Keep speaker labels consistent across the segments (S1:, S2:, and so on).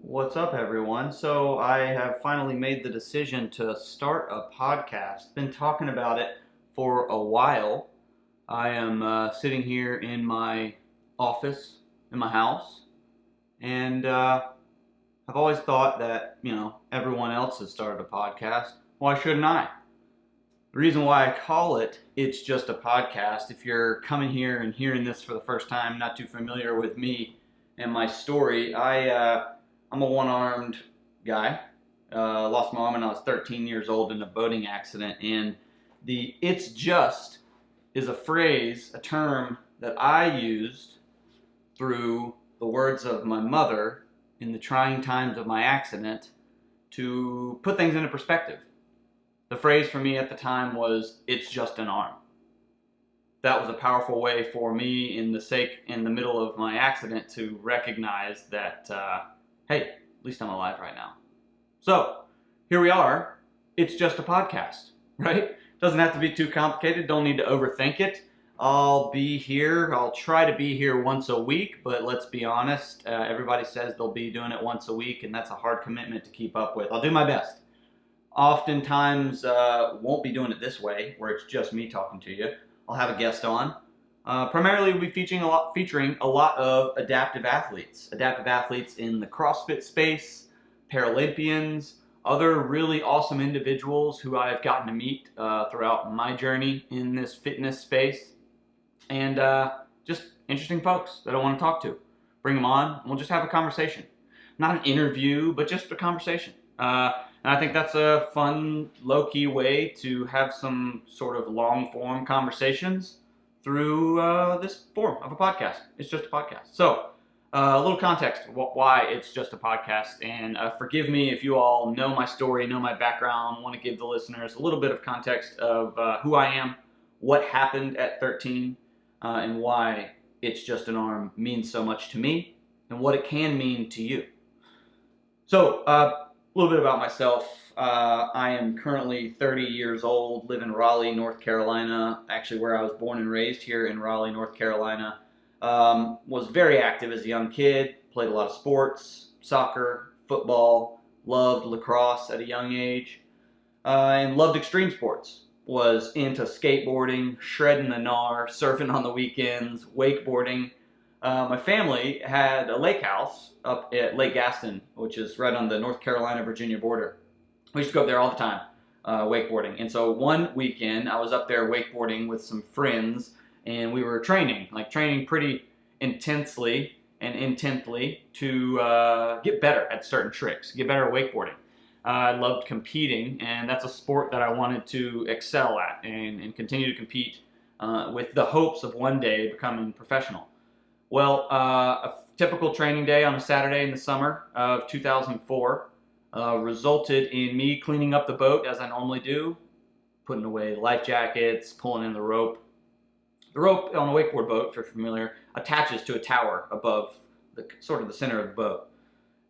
S1: What's up, everyone? So I have finally made the decision to start a podcast. Been talking about it for a while. I am sitting here in my office in my house, and I've always thought that, everyone else has started a podcast. Why shouldn't I? The reason why I call it It's Just a Podcast, if you're coming here and hearing this for the first time, not too familiar with me and my story, I'm a one-armed guy. Lost my arm when I was 13 years old in a boating accident, and the "it's just" is a phrase, a term that I used through the words of my mother in the trying times of my accident to put things into perspective. The phrase for me at the time was, "It's just an arm." That was a powerful way for me in the middle of my accident to recognize that, hey, at least I'm alive right now. So here we are. It's just a podcast, right? Doesn't have to be too complicated. Don't need to overthink it. I'll be here. I'll try to be here once a week, but let's be honest. Everybody says they'll be doing it once a week, and that's a hard commitment to keep up with. I'll do my best. Oftentimes, won't be doing it this way, where it's just me talking to you. I'll have a guest on. Primarily, we'll be featuring a lot of adaptive athletes in the CrossFit space, Paralympians, other really awesome individuals who I've gotten to meet throughout my journey in this fitness space, and just interesting folks that I want to talk to. Bring them on, and we'll just have a conversation. Not an interview, but just a conversation. And I think that's a fun, low-key way to have some sort of long-form conversations through this form of a podcast. It's just a podcast. So, a little context why it's just a podcast. And forgive me if you all know my story, know my background, want to give the listeners a little bit of context of who I am, what happened at 13, and why It's Just an Arm means so much to me, and what it can mean to you. So, a little bit about myself. I am currently 30 years old, live in Raleigh, North Carolina, actually where I was born and raised here in Raleigh, North Carolina. Was very active as a young kid, played a lot of sports, soccer, football, loved lacrosse at a young age, and loved extreme sports. Was into skateboarding, shredding the gnar, surfing on the weekends, wakeboarding. My family had a lake house up at Lake Gaston, which is right on the North Carolina-Virginia border. We used to go up there all the time, wakeboarding. And so one weekend, I was up there wakeboarding with some friends, and we were training pretty intensely and intently to get better at certain tricks, get better at wakeboarding. I loved competing, and that's a sport that I wanted to excel at and continue to compete with the hopes of one day becoming professional. Well, a typical training day on a Saturday in the summer of 2004 resulted in me cleaning up the boat as I normally do, putting away life jackets, pulling in the rope. The rope on a wakeboard boat, if you're familiar, attaches to a tower above the center of the boat.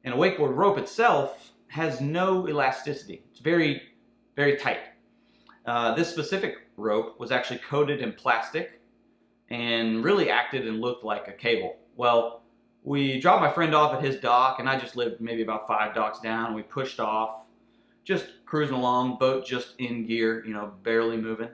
S1: And a wakeboard rope itself has no elasticity. It's very, very tight. This specific rope was actually coated in plastic and really acted and looked like a cable. Well, we dropped my friend off at his dock, and I just lived maybe about 5 docks down. We pushed off, just cruising along, boat just in gear, barely moving.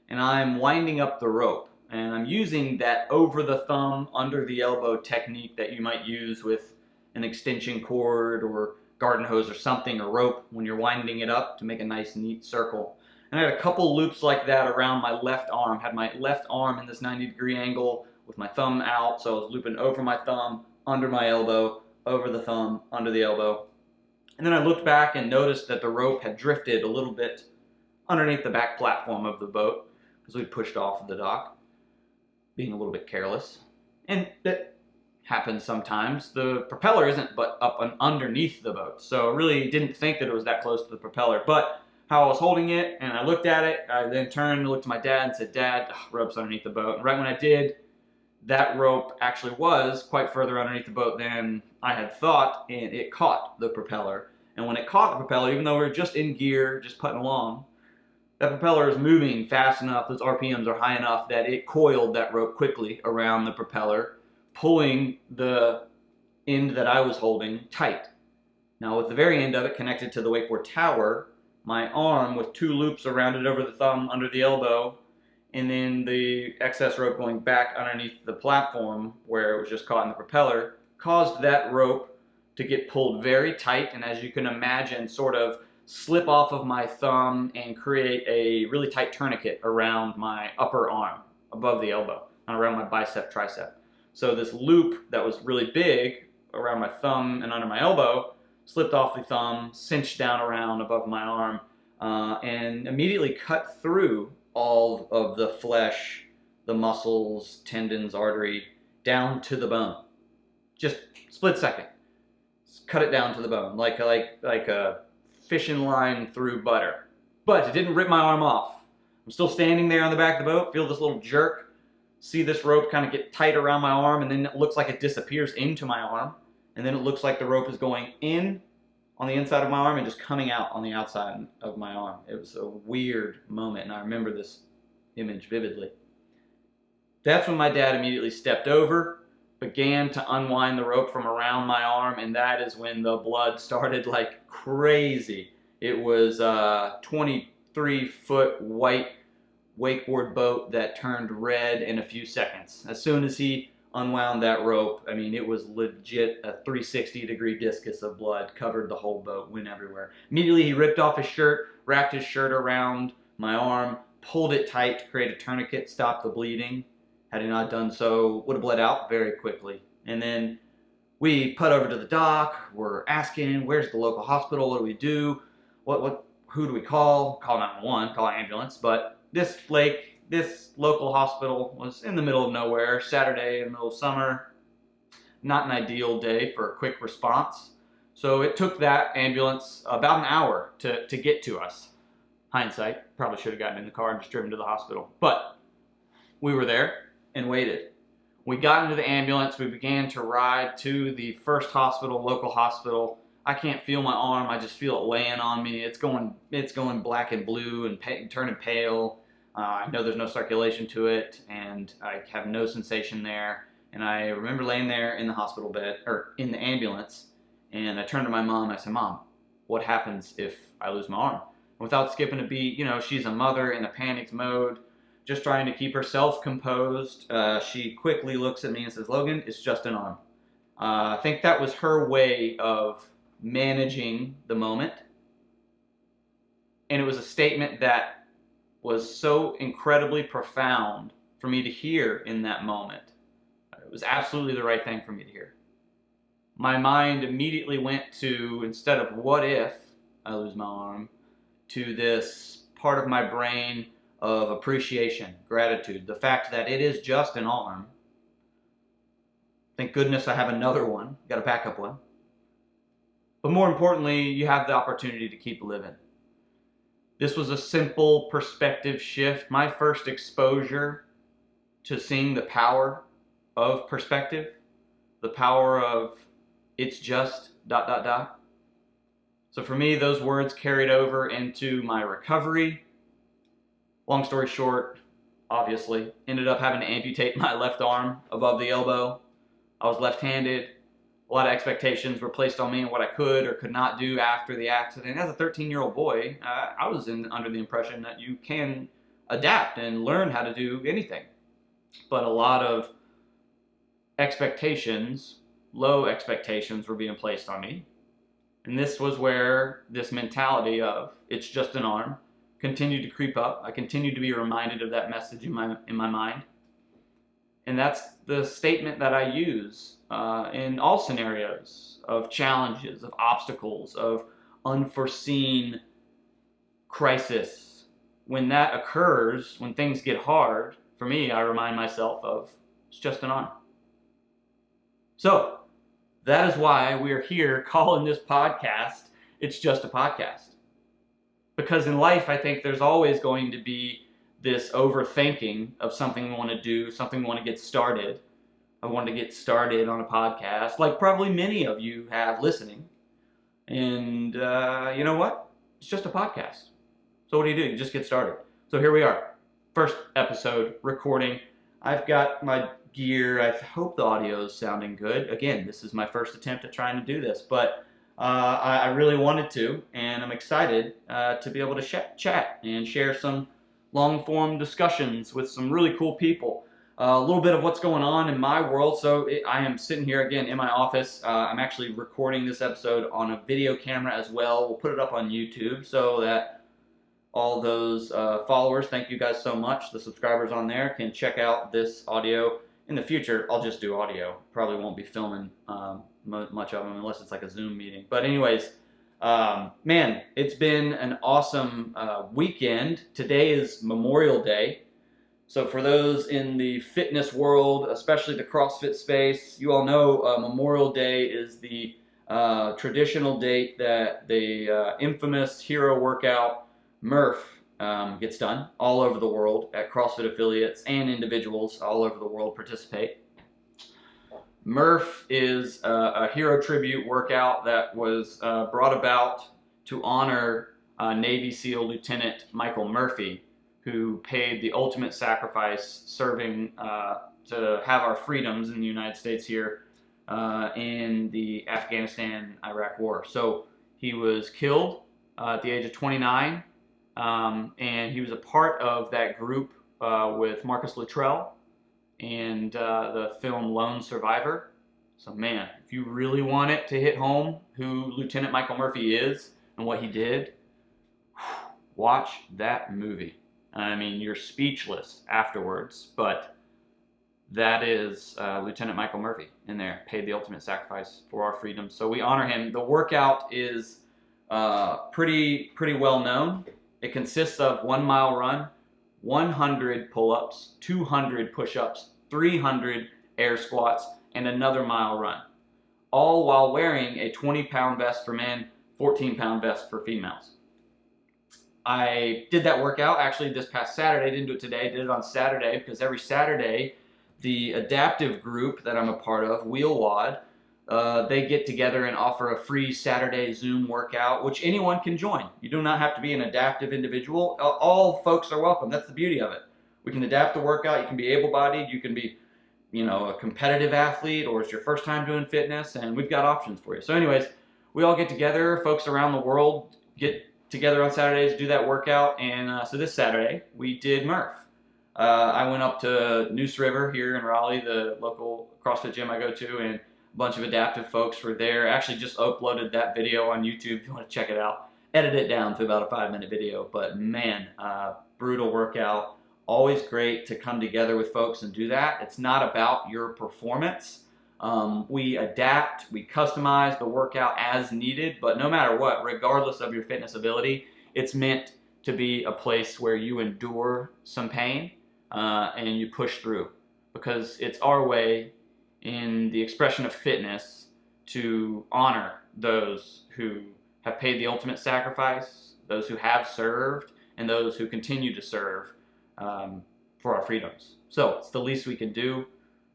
S1: And I'm winding up the rope, and I'm using that over the thumb, under the elbow technique that you might use with an extension cord or garden hose or something, or rope, when you're winding it up to make a nice, neat circle. And I had a couple loops like that around my left arm. Had my left arm in this 90-degree angle with my thumb out, so I was looping over my thumb, under my elbow, over the thumb, under the elbow. And then I looked back and noticed that the rope had drifted a little bit underneath the back platform of the boat because we'd pushed off of the dock, being a little bit careless. And that happens sometimes. The propeller isn't but up and underneath the boat, so I really didn't think that it was that close to the propeller. But how I was holding it, and I looked at it, I then turned and looked at my dad and said, "Dad, rope's underneath the boat." And right when I did, that rope actually was quite further underneath the boat than I had thought, and it caught the propeller. And when it caught the propeller, even though we were just in gear, just putting along, that propeller is moving fast enough, those RPMs are high enough that it coiled that rope quickly around the propeller, pulling the end that I was holding tight. Now with the very end of it connected to the wakeboard tower, my arm with 2 loops around it over the thumb, under the elbow, and then the excess rope going back underneath the platform where it was just caught in the propeller, caused that rope to get pulled very tight, and as you can imagine, sort of slip off of my thumb and create a really tight tourniquet around my upper arm, above the elbow, and around my bicep, tricep. So this loop that was really big around my thumb and under my elbow slipped off the thumb, cinched down around above my arm, and immediately cut through all of the flesh, the muscles, tendons, artery, down to the bone. Just split second. Cut it down to the bone, like a fishing line through butter. But it didn't rip my arm off. I'm still standing there on the back of the boat, feel this little jerk, see this rope kind of get tight around my arm, and then it looks like it disappears into my arm, and then it looks like the rope is going in on the inside of my arm and just coming out on the outside of my arm. It was a weird moment, and I remember this image vividly. That's when my dad immediately stepped over, began to unwind the rope from around my arm, and that is when the blood started like crazy. It was a 23-foot white wakeboard boat that turned red in a few seconds. As soon as he unwound that rope, I mean, it was legit a 360-degree discus of blood, covered the whole boat, went everywhere. Immediately he ripped off his shirt, wrapped his shirt around my arm, pulled it tight to create a tourniquet, stop the bleeding. Had he not done so, would have bled out very quickly. And then we put over to the dock. We're asking, where's the local hospital? What do we do? Who do we call? Call 911, call an ambulance. But this local hospital was in the middle of nowhere, Saturday in the middle of summer. Not an ideal day for a quick response. So it took that ambulance about an hour to get to us. Hindsight, probably should have gotten in the car and just driven to the hospital. But we were there and waited. We got into the ambulance. We began to ride to the first hospital, local hospital. I can't feel my arm. I just feel it laying on me. It's going black and blue and turning pale. I know there's no circulation to it, and I have no sensation there. And I remember laying there in the hospital bed, or in the ambulance, and I turned to my mom. I said, "Mom, what happens if I lose my arm?" Without skipping a beat, she's a mother in a panicked mode, just trying to keep herself composed. She quickly looks at me and says, "Logan, it's just an arm." I think that was her way of managing the moment. And it was a statement that was so incredibly profound for me to hear in that moment. It was absolutely the right thing for me to hear. My mind immediately went to, instead of what if I lose my arm, to this part of my brain of appreciation, gratitude, the fact that it is just an arm. Thank goodness I have another one, got a backup one. But more importantly, you have the opportunity to keep living. This was a simple perspective shift, my first exposure to seeing the power of perspective, the power of it's just ... So for me, those words carried over into my recovery. Long story short, obviously, ended up having to amputate my left arm above the elbow. I was left-handed. A lot of expectations were placed on me and what I could or could not do after the accident. As a 13-year-old boy, I was under the impression that you can adapt and learn how to do anything. But a lot of expectations, low expectations, were being placed on me. And this was where this mentality of it's just an arm continued to creep up. I continued to be reminded of that message in my mind. And that's the statement that I use in all scenarios of challenges, of obstacles, of unforeseen crisis. When that occurs, when things get hard, for me, I remind myself of it's just an arm. So, that is why we are here calling this podcast, It's Just a Podcast. Because in life, I think there's always going to be this overthinking of something we want to do, something we want to get started. I want to get started on a podcast, like probably many of you have listening. And you know what? It's just a podcast. So what do? You just get started. So here we are. First episode, recording. I've got my gear. I hope the audio is sounding good. Again, this is my first attempt at trying to do this, but I really wanted to, and I'm excited to be able to chat and share some long-form discussions with some really cool people. A little bit of what's going on in my world. So I am sitting here again in my office. I'm actually recording this episode on a video camera as well. We'll put it up on YouTube so that all those followers, thank you guys so much, the subscribers on there, can check out this audio. In the future, I'll just do audio. Probably won't be filming much of them unless it's like a Zoom meeting. But anyways, man, it's been an awesome weekend. Today is Memorial Day. So for those in the fitness world, especially the CrossFit space, you all know Memorial Day is the traditional date that the infamous hero workout Murph gets done all over the world at CrossFit affiliates, and individuals all over the world participate. Murph is a hero tribute workout that was brought about to honor Navy SEAL Lieutenant Michael Murphy, who paid the ultimate sacrifice serving to have our freedoms in the United States here in the Afghanistan-Iraq War. So he was killed at the age of 29, and he was a part of that group with Marcus Luttrell and the film Lone Survivor. So man, if you really want it to hit home who Lieutenant Michael Murphy is and what he did, watch that movie. I mean, you're speechless afterwards, but that is Lieutenant Michael Murphy in there, paid the ultimate sacrifice for our freedom. So we honor him. The workout is pretty well known. It consists of 1 mile run, 100 pull-ups, 200 push-ups, 300 air squats, and another mile run, all while wearing a 20-pound vest for men, 14-pound vest for females. I did that workout actually this past Saturday. Didn't do it today. Did it on Saturday because every Saturday the adaptive group that I'm a part of, WheelWOD, they get together and offer a free Saturday Zoom workout, which anyone can join. You do not have to be an adaptive individual. All folks are welcome. That's the beauty of it. We can adapt the workout. You can be able-bodied. You can be, a competitive athlete, or it's your first time doing fitness, and we've got options for you. So anyways, we all get together. Folks around the world get together on Saturdays, do that workout, and so this Saturday we did Murph. I went up to Neuse River here in Raleigh, the local CrossFit gym I go to, and a bunch of adaptive folks were there. I actually just uploaded that video on YouTube if you want to check it out. Edit it down to about a 5-minute video, but man, brutal workout. Always great to come together with folks and do that. It's not about your performance. We adapt, we customize the workout as needed, but no matter what, regardless of your fitness ability, it's meant to be a place where you endure some pain and you push through, because it's our way in the expression of fitness to honor those who have paid the ultimate sacrifice, those who have served, and those who continue to serve for our freedoms. So it's the least we can do.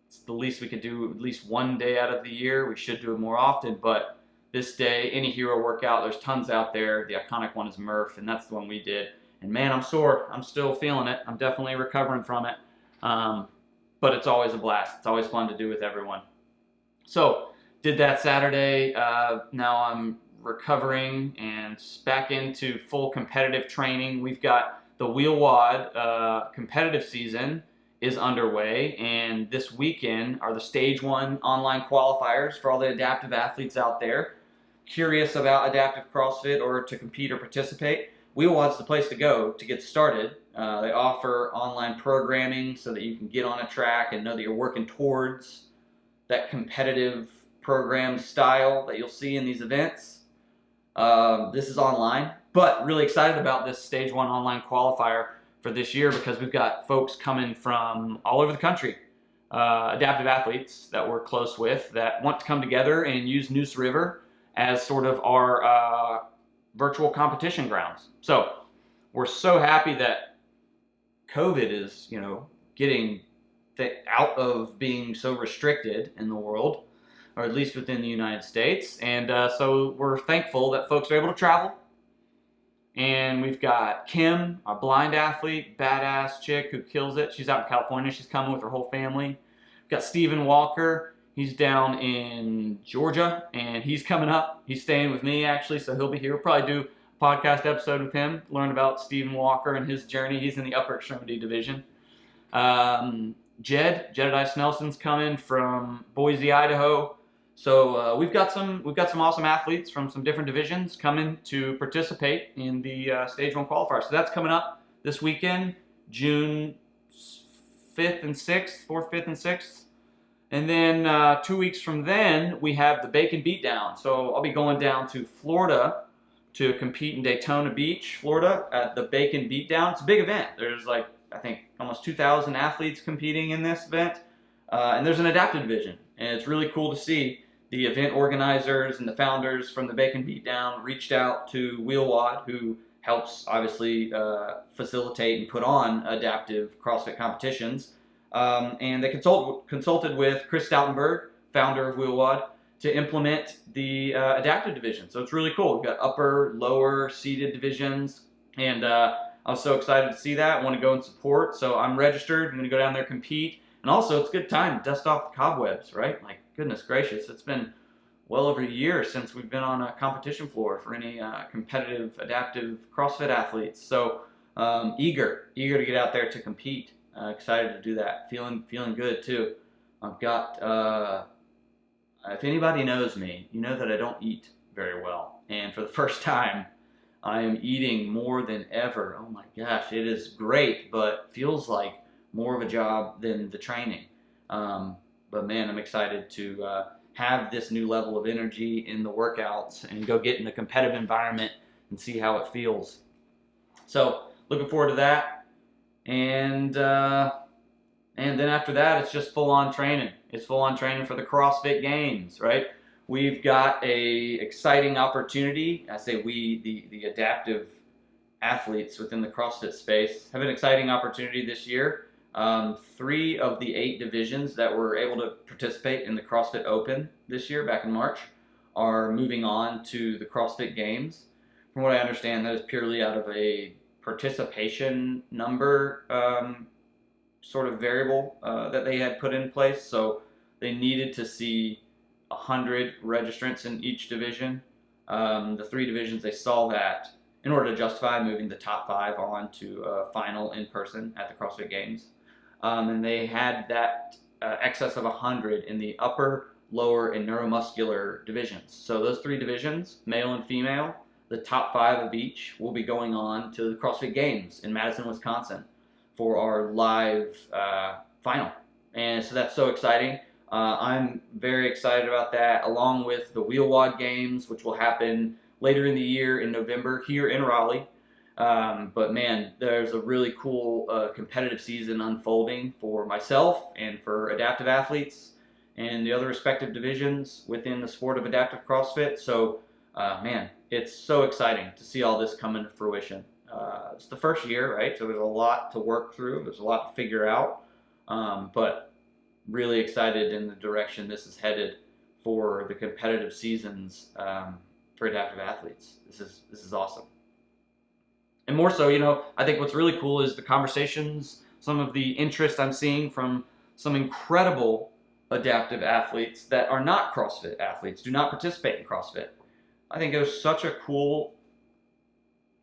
S1: It's the least we can do at least one day out of the year. We should do it more often, but this day, any hero workout, there's tons out there. The iconic one is Murph, and that's the one we did. And man, I'm sore. I'm still feeling it. I'm definitely recovering from it. But it's always a blast. It's always fun to do with everyone. So, did that Saturday. Now I'm recovering and back into full competitive training. We've got the WheelWOD competitive season is underway, and this weekend are the Stage 1 online qualifiers for all the adaptive athletes out there curious about adaptive CrossFit or to compete or participate. WheelWOD's the place to go to get started. They offer online programming so that you can get on a track and know that you're working towards that competitive program style that you'll see in these events. This is online, but really excited about this Stage 1 online qualifier for this year because we've got folks coming from all over the country, adaptive athletes that we're close with that want to come together and use Neuse River as sort of our virtual competition grounds. So we're so happy that COVID is, getting out of being so restricted in the world, or at least within the United States. And so we're thankful that folks are able to travel. And we've got Kim, our blind athlete, badass chick who kills it. She's out in California. She's coming with her whole family. We've got Stephen Walker. He's down in Georgia, and he's coming up. He's staying with me, actually, so he'll be here. We'll probably do a podcast episode with him, learn about Stephen Walker and his journey. He's in the upper extremity division. Jedediah Snelson's coming from Boise, Idaho. So we've got some awesome athletes from some different divisions coming to participate in the Stage 1 qualifier. So that's coming up this weekend, June 5th and 6th, 4th, 5th, and 6th. And then 2 weeks from then, we have the Bacon Beatdown. So I'll be going down to Florida to compete in Daytona Beach, Florida at the Bacon Beatdown. It's a big event. There's like, I think, almost 2,000 athletes competing in this event. And there's an adaptive division. And it's really cool to see the event organizers and the founders from the Bacon Beatdown reached out to Wheelwad, who helps obviously facilitate and put on adaptive CrossFit competitions. And they consulted with Chris Stoutenberg, founder of Wheelwad, to implement the adaptive division. So it's really cool. We've got upper, lower, seated divisions, and I was so excited to see that. I want to go and support, so I'm registered. I'm going to go down there, compete, and also it's a good time to dust off the cobwebs, right? Like, goodness gracious, it's been well over a year since we've been on a competition floor for any competitive adaptive CrossFit athletes. So eager to get out there to compete. Excited to do that. Feeling good too. I've got, if anybody knows me, you know that I don't eat very well. And for the first time, I am eating more than ever. Oh my gosh, it is great, but feels like more of a job than the training. But man, I'm excited to have this new level of energy in the workouts and go get in a competitive environment and see how it feels. So looking forward to that. And then after that, it's just full-on training. It's full-on training for the CrossFit Games, right? We've got a exciting opportunity. I say we, the adaptive athletes within the CrossFit space, have an exciting opportunity this year. 3 of the 8 divisions that were able to participate in the CrossFit Open this year, back in March, are moving on to the CrossFit Games. From what I understand, that is purely out of a participation number sort of variable that they had put in place. So they needed to see 100 registrants in each division. The 3 divisions, they saw that in order to justify moving the top 5 on to a final in person at the CrossFit Games. And they had that excess of 100 in the upper, lower, and neuromuscular divisions. So those 3 divisions, male and female, the top 5 of each will be going on to the CrossFit Games in Madison, Wisconsin for our live final. And so that's so exciting. I'm very excited about that, along with the Wheelwad Games, which will happen later in the year in November here in Raleigh. But man, there's a really cool competitive season unfolding for myself and for adaptive athletes and the other respective divisions within the sport of adaptive CrossFit. So man, it's so exciting to see all this come into fruition. It's the first year, right? So there's a lot to work through. There's a lot to figure out. But really excited in the direction this is headed for the competitive seasons for adaptive athletes. This is awesome. And more so, you know, I think what's really cool is the conversations, some of the interest I'm seeing from some incredible adaptive athletes that are not CrossFit athletes, do not participate in CrossFit. I think it was such a cool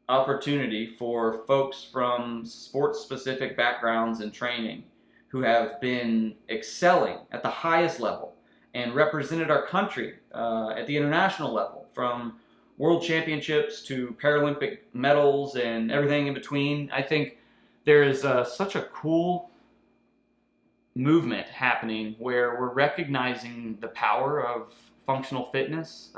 S1: opportunity for folks from sports-specific backgrounds and training who have been excelling at the highest level and represented our country at the international level, from world championships to Paralympic medals and everything in between. I think there is such a cool movement happening where we're recognizing the power of functional fitness,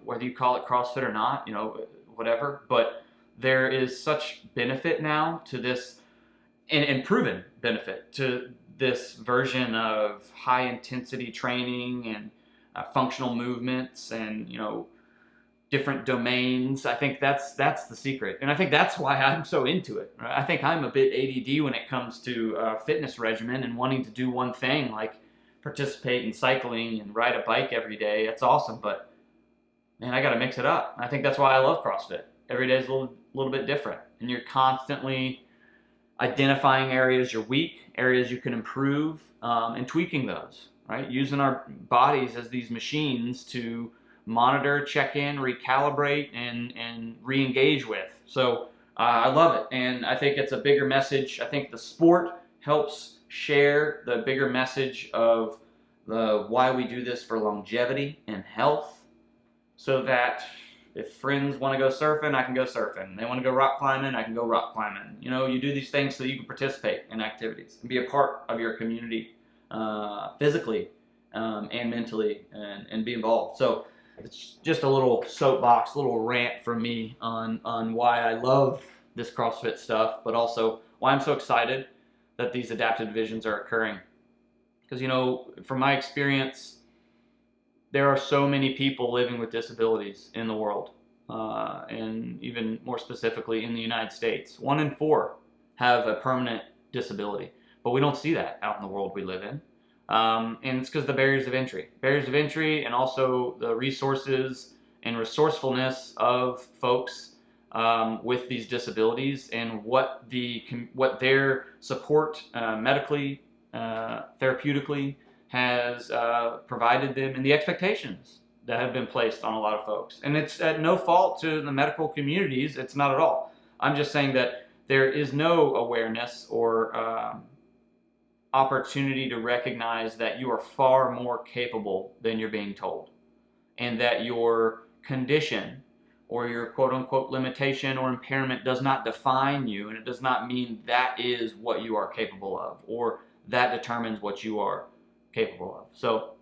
S1: whether you call it CrossFit or not, you know, whatever. But there is such benefit now to this, and proven benefit to this version of high intensity training and functional movements and, you know, different domains. I think that's the secret, and I think that's why I'm so into it. Right? I think I'm a bit ADD when it comes to fitness regimen and wanting to do one thing, like participate in cycling and ride a bike every day. That's awesome, but man, I got to mix it up. I think that's why I love CrossFit. Every day is a little bit different, and you're constantly identifying areas you're weak, areas you can improve, and tweaking those. right? Using our bodies as these machines to monitor, check in, recalibrate, and re-engage with. So I love it, and I think it's a bigger message. I think the sport helps share the bigger message of the why we do this for longevity and health, so that if friends want to go surfing, I can go surfing. They want to go rock climbing, I can go rock climbing. You know, you do these things so you can participate in activities and be a part of your community physically and mentally, and be involved. So it's just a little soapbox, a little rant from me on why I love this CrossFit stuff, but also why I'm so excited that these adaptive divisions are occurring. Because, you know, from my experience, there are so many people living with disabilities in the world, and even more specifically in the United States. 1 in 4 have a permanent disability, but we don't see that out in the world we live in. And it's because the barriers of entry, and also the resources and resourcefulness of folks with these disabilities, and what their support medically, therapeutically has provided them, and the expectations that have been placed on a lot of folks. And it's at no fault to the medical communities. It's not at all. I'm just saying that there is no awareness or opportunity to recognize that you are far more capable than you're being told, and that your condition or your quote-unquote limitation or impairment does not define you, and it does not mean that is what you are capable of, or that determines what you are capable of. So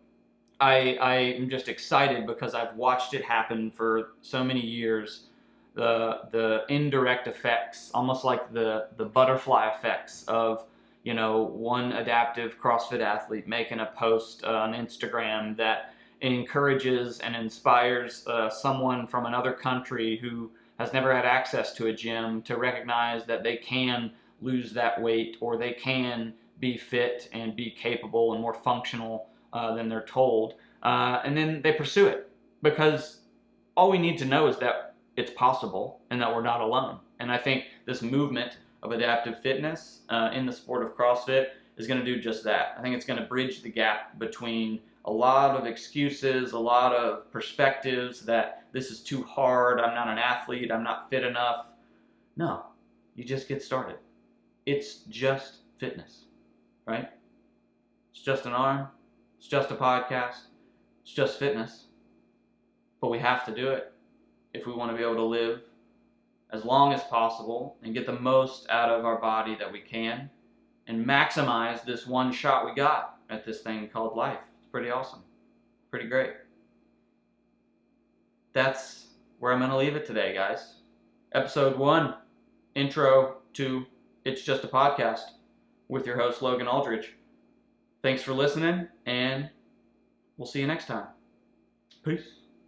S1: I am just excited because I've watched it happen for so many years. The indirect effects, almost like the butterfly effects of, you know, one adaptive CrossFit athlete making a post on Instagram that encourages and inspires someone from another country who has never had access to a gym to recognize that they can lose that weight, or they can be fit and be capable and more functional than they're told. And then they pursue it, because all we need to know is that it's possible and that we're not alone. And I think this movement of adaptive fitness in the sport of CrossFit is going to do just that. I think it's going to bridge the gap between a lot of excuses, a lot of perspectives that this is too hard, I'm not an athlete, I'm not fit enough. No, you just get started. It's just fitness, right? It's just an arm, it's just a podcast, it's just fitness. But we have to do it if we want to be able to live as long as possible and get the most out of our body that we can, and maximize this one shot we got at this thing called life. It's pretty awesome. Pretty great. That's where I'm going to leave it today, guys. Episode 1, intro to It's Just a Podcast, with your host, Logan Aldridge. Thanks for listening, and we'll see you next time. Peace.